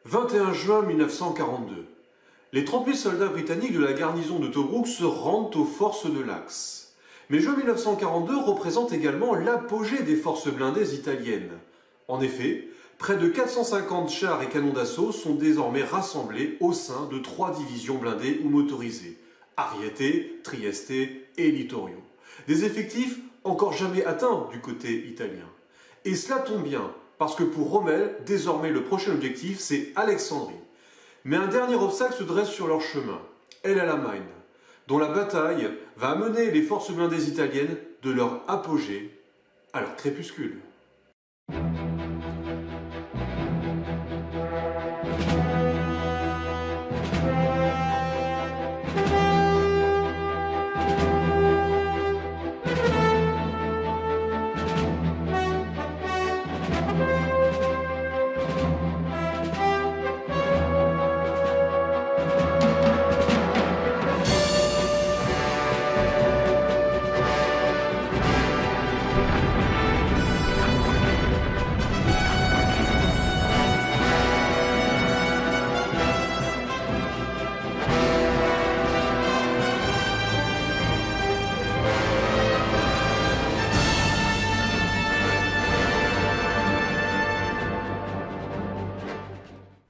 21 juin 1942. Les 30 000 soldats britanniques de la garnison de Tobrouk se rendent aux forces de l'Axe. Mais juin 1942 représente également l'apogée des forces blindées italiennes. En effet, près de 450 chars et canons d'assaut sont désormais rassemblés au sein de 3 divisions blindées ou motorisées, Ariete, Trieste et Littorio. Des effectifs encore jamais atteints du côté italien. Et cela tombe bien, parce que pour Rommel, désormais le prochain objectif, c'est Alexandrie. Mais un dernier obstacle se dresse sur leur chemin, El Alamein, dont la bataille va amener les forces blindées italiennes de leur apogée à leur crépuscule.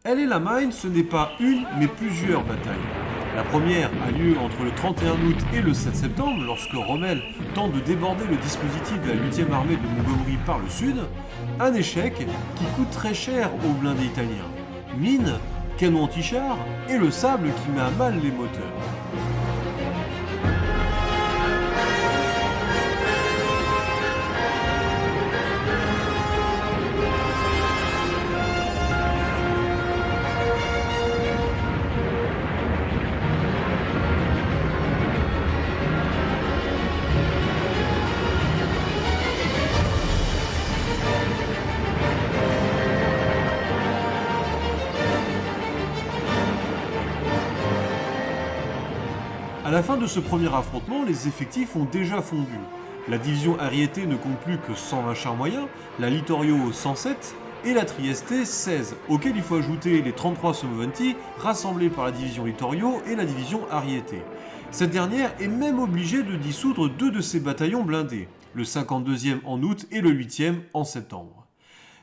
El Alamein, ce n'est pas une, mais plusieurs batailles. La première a lieu entre le 31 août et le 7 septembre, lorsque Rommel tente de déborder le dispositif de la 8e armée de Montgomery par le sud, un échec qui coûte très cher aux blindés italiens. Mines, canons anti-chars et le sable qui met à mal les moteurs. À la fin de ce premier affrontement, les effectifs ont déjà fondu. La division Ariete ne compte plus que 120 chars moyens, la Littorio 107 et la Trieste 16, auxquels il faut ajouter les 33 Sommoventi rassemblés par la division Littorio et la division Ariete. Cette dernière est même obligée de dissoudre 2 de ses bataillons blindés, le 52e en août et le 8e en septembre.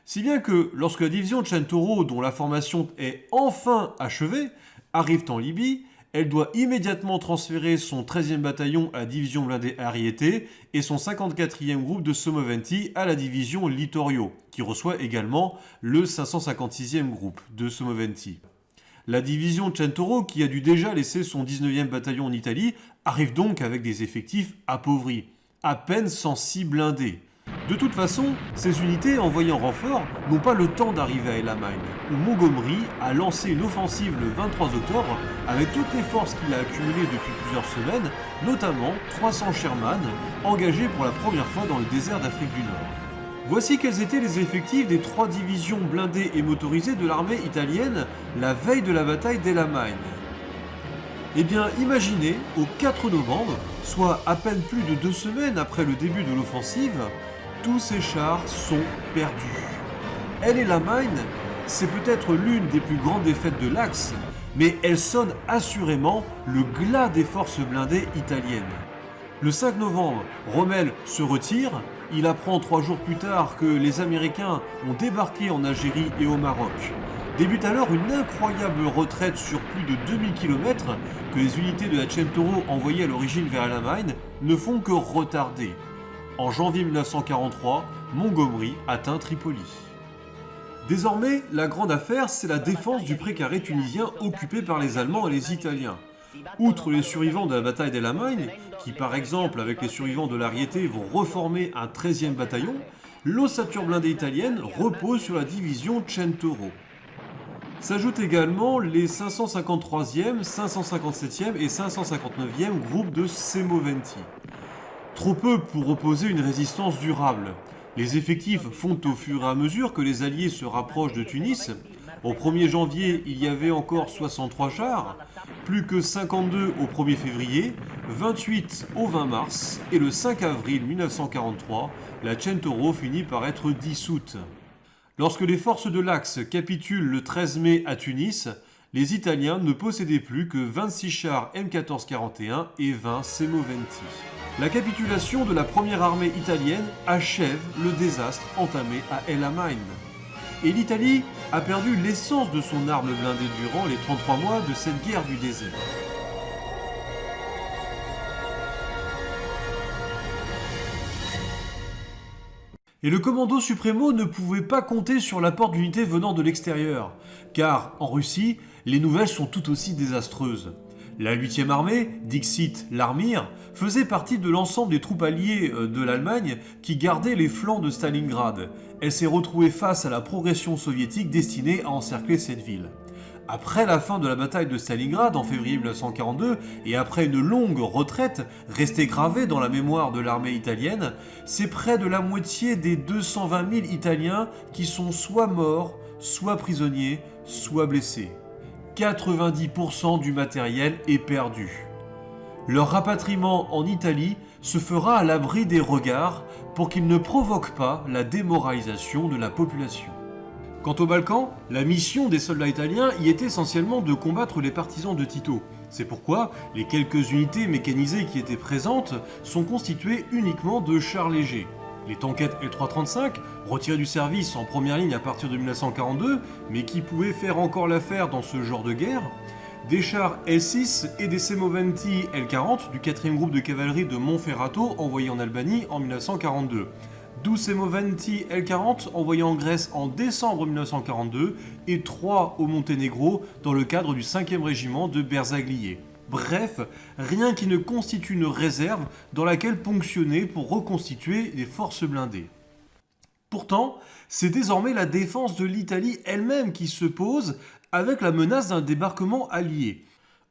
Si bien que lorsque la division Centauro, dont la formation est enfin achevée, arrive en Libye, elle doit immédiatement transférer son 13e bataillon à la division blindée Ariete et son 54e groupe de Sommoventi à la division Littorio, qui reçoit également le 556e groupe de Sommoventi. La division Centauro, qui a dû déjà laisser son 19e bataillon en Italie, arrive donc avec des effectifs appauvris, à peine 106 blindés. De toute façon, ces unités envoyées en renfort n'ont pas le temps d'arriver à El Alamein, où Montgomery a lancé une offensive le 23 octobre avec toutes les forces qu'il a accumulées depuis plusieurs semaines, notamment 300 Sherman, engagés pour la première fois dans le désert d'Afrique du Nord. Voici quels étaient les effectifs des 3 divisions blindées et motorisées de l'armée italienne la veille de la bataille d'El Alamein. Eh bien, imaginez, au 4 novembre, soit à peine plus de 2 semaines après le début de l'offensive, tous ces chars sont perdus. El Alamein, c'est peut-être l'une des plus grandes défaites de l'Axe, mais elle sonne assurément le glas des forces blindées italiennes. Le 5 novembre, Rommel se retire, il apprend 3 jours plus tard que les Américains ont débarqué en Algérie et au Maroc. Débute alors une incroyable retraite sur plus de 2000 km que les unités de la Centauro envoyées à l'origine vers El Alamein ne font que retarder. En janvier 1943, Montgomery atteint Tripoli. Désormais, la grande affaire, c'est la défense du précaré tunisien occupé par les Allemands et les Italiens. Outre les survivants de la bataille d'El Alamein, qui par exemple avec les survivants de l'Ariete vont reformer un 13e bataillon, l'ossature blindée italienne repose sur la division Centauro. S'ajoutent également les 553e, 557e et 559e groupes de Semoventi. Trop peu pour opposer une résistance durable. Les effectifs fondent au fur et à mesure que les Alliés se rapprochent de Tunis. Au 1er janvier, il y avait encore 63 chars, plus que 52 au 1er février, 28 au 20 mars, et le 5 avril 1943, la Centauro finit par être dissoute. Lorsque les forces de l'Axe capitulent le 13 mai à Tunis, les Italiens ne possédaient plus que 26 chars M1441 et 20 Semoventi. La capitulation de la première armée italienne achève le désastre entamé à El Alamein. Et l'Italie a perdu l'essence de son arme blindée durant les 33 mois de cette guerre du désert. Et le commando suprêmo ne pouvait pas compter sur l'apport d'unités venant de l'extérieur, car en Russie, les nouvelles sont tout aussi désastreuses. La 8e armée, dixit l'Armir, faisait partie de l'ensemble des troupes alliées de l'Allemagne qui gardaient les flancs de Stalingrad. Elle s'est retrouvée face à la progression soviétique destinée à encercler cette ville. Après la fin de la bataille de Stalingrad en février 1942 et après une longue retraite restée gravée dans la mémoire de l'armée italienne, c'est près de la moitié des 220 000 Italiens qui sont soit morts, soit prisonniers, soit blessés. 90% du matériel est perdu. Leur rapatriement en Italie se fera à l'abri des regards pour qu'ils ne provoquent pas la démoralisation de la population. Quant aux Balkans, la mission des soldats italiens y est essentiellement de combattre les partisans de Tito. C'est pourquoi les quelques unités mécanisées qui étaient présentes sont constituées uniquement de chars légers. Les tankettes L335, retirés du service en première ligne à partir de 1942, mais qui pouvaient faire encore l'affaire dans ce genre de guerre, des chars L6 et des Semoventi L40 du 4e groupe de cavalerie de Monferrato envoyés en Albanie en 1942. 12 Semoventi L40 envoyés en Grèce en décembre 1942 et 3 au Monténégro dans le cadre du 5e régiment de Bersaglier. Bref, rien qui ne constitue une réserve dans laquelle ponctionner pour reconstituer les forces blindées. Pourtant, c'est désormais la défense de l'Italie elle-même qui se pose avec la menace d'un débarquement allié.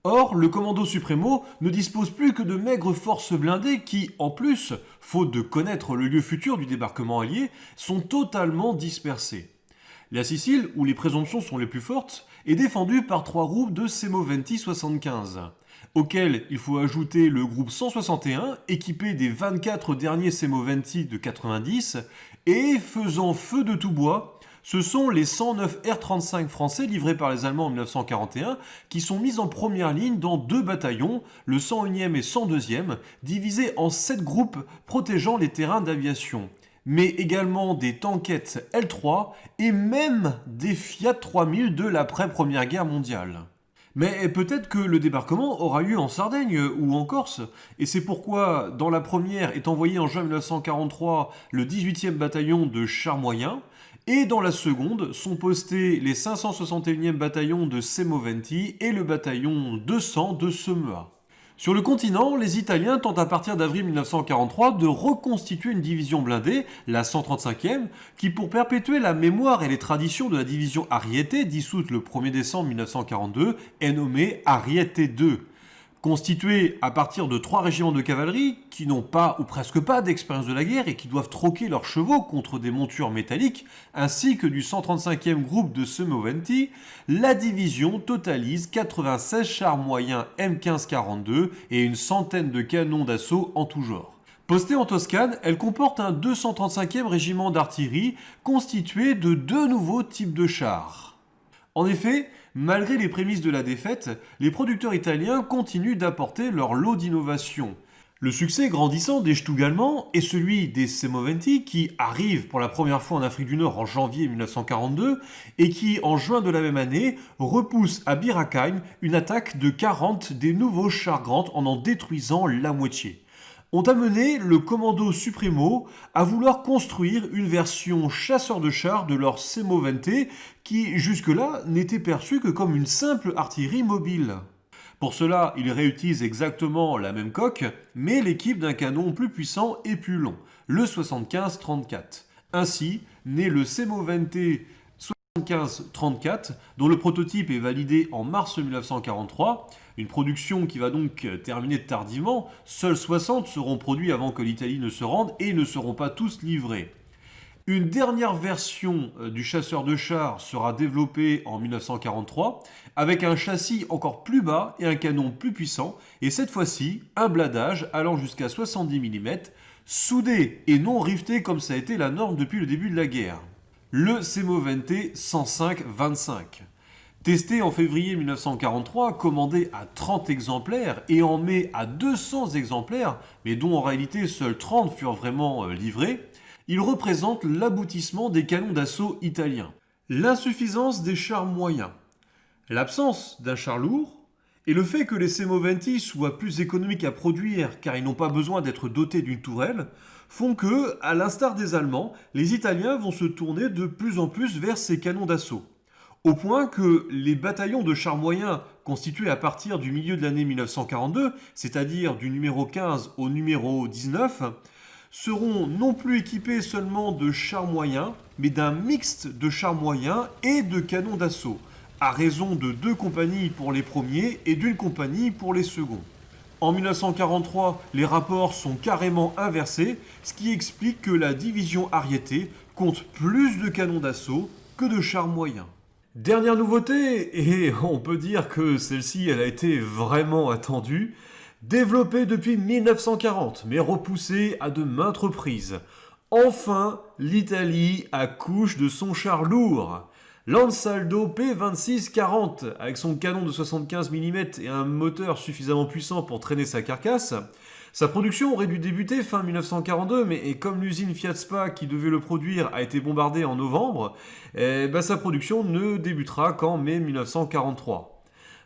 Or, le commando suprêmo ne dispose plus que de maigres forces blindées qui, en plus, faute de connaître le lieu futur du débarquement allié, sont totalement dispersées. La Sicile, où les présomptions sont les plus fortes, est défendue par 3 groupes de Semoventi 75, auxquels il faut ajouter le groupe 161, équipé des 24 derniers Semoventi de 90, et faisant feu de tout bois. Ce sont les 109 R-35 français livrés par les Allemands en 1941 qui sont mis en première ligne dans 2 bataillons, le 101e et 102e, divisés en 7 groupes protégeant les terrains d'aviation. Mais également des tankettes L3 et même des Fiat 3000 de l'après-première guerre mondiale. Mais peut-être que le débarquement aura lieu en Sardaigne ou en Corse, et c'est pourquoi dans la première est envoyé en juin 1943 le 18e bataillon de chars moyens, et dans la seconde sont postés les 561e bataillon de Semoventi et le bataillon 200 de Semua. Sur le continent, les Italiens tentent à partir d'avril 1943 de reconstituer une division blindée, la 135e, qui pour perpétuer la mémoire et les traditions de la division Ariete, dissoute le 1er décembre 1942, est nommée Ariete II. Constituée à partir de 3 régiments de cavalerie qui n'ont pas ou presque pas d'expérience de la guerre et qui doivent troquer leurs chevaux contre des montures métalliques, ainsi que du 135e groupe de Semoventi, la division totalise 96 chars moyens M1542 et une centaine de canons d'assaut en tout genre. Postée en Toscane, elle comporte un 235e régiment d'artillerie constitué de 2 nouveaux types de chars. En effet, malgré les prémices de la défaite, les producteurs italiens continuent d'apporter leur lot d'innovation. Le succès grandissant des Stug allemands est celui des Semoventi qui arrivent pour la première fois en Afrique du Nord en janvier 1942 et qui, en juin de la même année, repoussent à Bir Hakeim une attaque de 40 des nouveaux chars Grant en détruisant la moitié. Ont amené le commando suprêmo à vouloir construire une version chasseur de chars de leur Semoventi qui jusque-là n'était perçue que comme une simple artillerie mobile. Pour cela, ils réutilisent exactement la même coque, mais l'équipe d'un canon plus puissant et plus long, le 75-34. Ainsi naît le Semoventi 75-34, dont le prototype est validé en mars 1943, une production qui va donc terminer tardivement. Seuls 60 seront produits avant que l'Italie ne se rende et ne seront pas tous livrés. Une dernière version du chasseur de chars sera développée en 1943 avec un châssis encore plus bas et un canon plus puissant et cette fois-ci un bladage allant jusqu'à 70 mm, soudé et non rifté comme ça a été la norme depuis le début de la guerre. le Semovente 105-25. Testé en février 1943, commandé à 30 exemplaires et en mai à 200 exemplaires, mais dont en réalité seuls 30 furent vraiment livrés, il représente l'aboutissement des canons d'assaut italiens. L'insuffisance des chars moyens, l'absence d'un char lourd et le fait que les Semoventi soient plus économiques à produire car ils n'ont pas besoin d'être dotés d'une tourelle font que, à l'instar des Allemands, les Italiens vont se tourner de plus en plus vers ces canons d'assaut. Au point que les bataillons de chars moyens constitués à partir du milieu de l'année 1942, c'est-à-dire du numéro 15 au numéro 19, seront non plus équipés seulement de chars moyens, mais d'un mixte de chars moyens et de canons d'assaut, à raison de 2 compagnies pour les premiers et d'1 compagnie pour les seconds. En 1943, les rapports sont carrément inversés, ce qui explique que la division Ariete compte plus de canons d'assaut que de chars moyens. Dernière nouveauté, et on peut dire que celle-ci elle a été vraiment attendue, développée depuis 1940, mais repoussée à de maintes reprises. Enfin, l'Italie accouche de son char lourd. L'Ansaldo P2640, avec son canon de 75 mm et un moteur suffisamment puissant pour traîner sa carcasse. Sa production aurait dû débuter fin 1942, mais comme l'usine Fiat Spa qui devait le produire a été bombardée en novembre, sa production ne débutera qu'en mai 1943.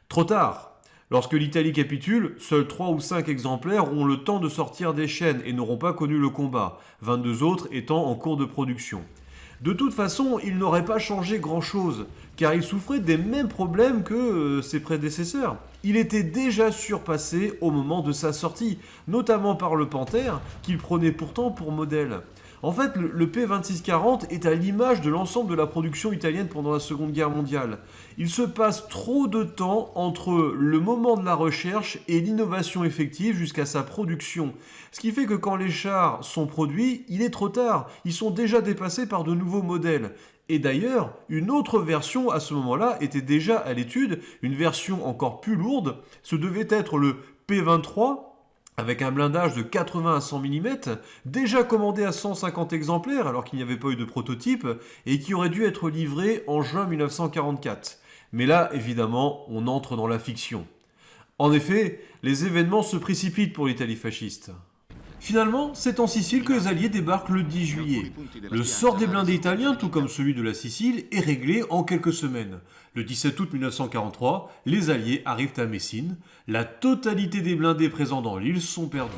Trop tard. Lorsque l'Italie capitule, seuls 3 ou 5 exemplaires ont le temps de sortir des chaînes et n'auront pas connu le combat, 22 autres étant en cours de production. De toute façon, il n'aurait pas changé grand-chose, car il souffrait des mêmes problèmes que ses prédécesseurs. Il était déjà surpassé au moment de sa sortie, notamment par le Panther, qu'il prenait pourtant pour modèle. En fait, le P2640 est à l'image de l'ensemble de la production italienne pendant la Seconde Guerre mondiale. Il se passe trop de temps entre le moment de la recherche et l'innovation effective jusqu'à sa production. Ce qui fait que quand les chars sont produits, il est trop tard. Ils sont déjà dépassés par de nouveaux modèles. Et d'ailleurs, une autre version à ce moment-là était déjà à l'étude, une version encore plus lourde. Ce devait être le P23, avec un blindage de 80 à 100 mm, déjà commandé à 150 exemplaires alors qu'il n'y avait pas eu de prototype, et qui aurait dû être livré en juin 1944. Mais là, évidemment, on entre dans la fiction. En effet, les événements se précipitent pour l'Italie fasciste. Finalement, c'est en Sicile que les Alliés débarquent le 10 juillet. Le sort des blindés italiens, tout comme celui de la Sicile, est réglé en quelques semaines. Le 17 août 1943, les Alliés arrivent à Messine. La totalité des blindés présents dans l'île sont perdus.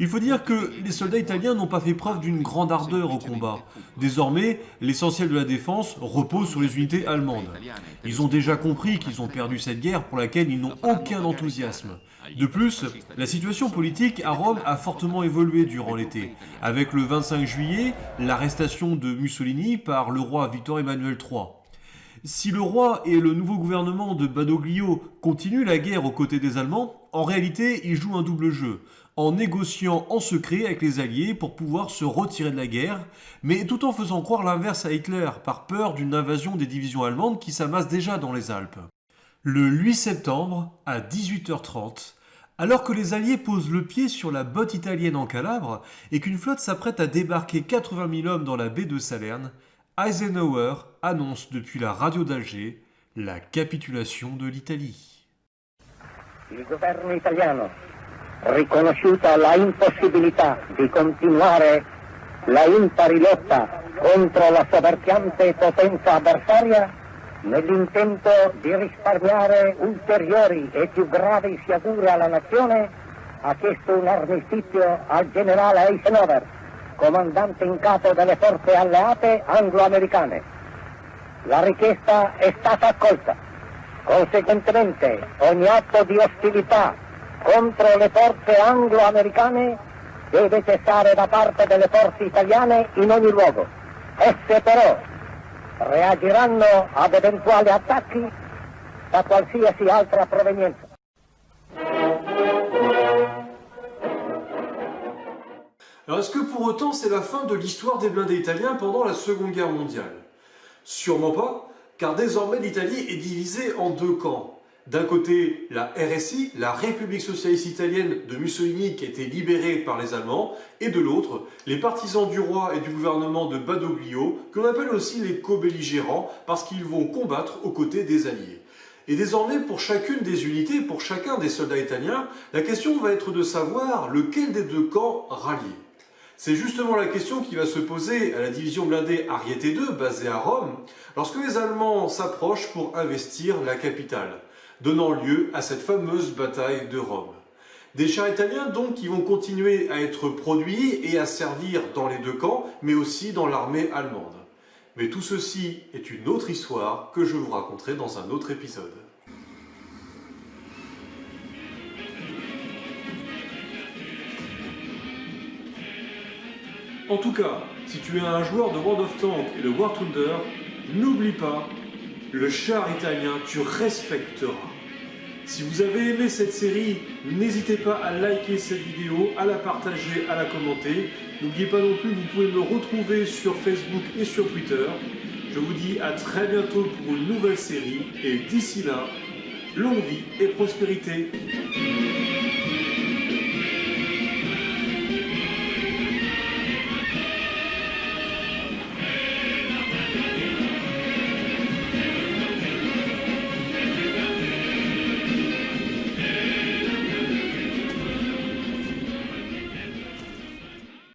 Il faut dire que les soldats italiens n'ont pas fait preuve d'une grande ardeur au combat. Désormais, l'essentiel de la défense repose sur les unités allemandes. Ils ont déjà compris qu'ils ont perdu cette guerre pour laquelle ils n'ont aucun enthousiasme. De plus, la situation politique à Rome a fortement évolué durant l'été, avec le 25 juillet, l'arrestation de Mussolini par le roi Victor Emmanuel III. Si le roi et le nouveau gouvernement de Badoglio continuent la guerre aux côtés des Allemands, en réalité, ils jouent un double jeu, en négociant en secret avec les Alliés pour pouvoir se retirer de la guerre, mais tout en faisant croire l'inverse à Hitler, par peur d'une invasion des divisions allemandes qui s'amassent déjà dans les Alpes. Le 8 septembre, à 18h30, alors que les Alliés posent le pied sur la botte italienne en Calabre et qu'une flotte s'apprête à débarquer 80 000 hommes dans la baie de Salerne, Eisenhower annonce depuis la radio d'Alger la capitulation de l'Italie. Il governo italiano, riconosciuta la impossibilità di continuare la impari lotta contro la sovvertiente potenza avversaria, nell'intento di risparmiare ulteriori e più gravi sciagure alla nazione, ha chiesto un armistizio al generale Eisenhower, comandante in capo delle forze alleate anglo-americane. La richiesta è stata accolta. Conseguentemente, ogni atto di ostilità contro le forze anglo-americane deve cessare da parte delle forze italiane in ogni luogo. Esse però reagiranno ad eventuali attacchi da qualsiasi altra provenienza. Alors est-ce que pour autant c'est la fin de l'histoire des blindés italiens pendant la Seconde Guerre mondiale? Sûrement pas, car désormais l'Italie est divisée en deux camps. D'un côté, la RSI, la République socialiste italienne de Mussolini qui a été libérée par les Allemands, et de l'autre, les partisans du roi et du gouvernement de Badoglio, que l'on appelle aussi les co-belligérants parce qu'ils vont combattre aux côtés des Alliés. Et désormais, pour chacune des unités, pour chacun des soldats italiens, la question va être de savoir lequel des deux camps rallier. C'est justement la question qui va se poser à la division blindée Ariete II, basée à Rome, lorsque les Allemands s'approchent pour investir la capitale, donnant lieu à cette fameuse bataille de Rome. Des chars italiens donc qui vont continuer à être produits et à servir dans les deux camps, mais aussi dans l'armée allemande. Mais tout ceci est une autre histoire que je vous raconterai dans un autre épisode. En tout cas, si tu es un joueur de World of Tanks et de War Thunder, n'oublie pas, le char italien, tu respecteras. Si vous avez aimé cette série, n'hésitez pas à liker cette vidéo, à la partager, à la commenter. N'oubliez pas non plus que vous pouvez me retrouver sur Facebook et sur Twitter. Je vous dis à très bientôt pour une nouvelle série et d'ici là, longue vie et prospérité.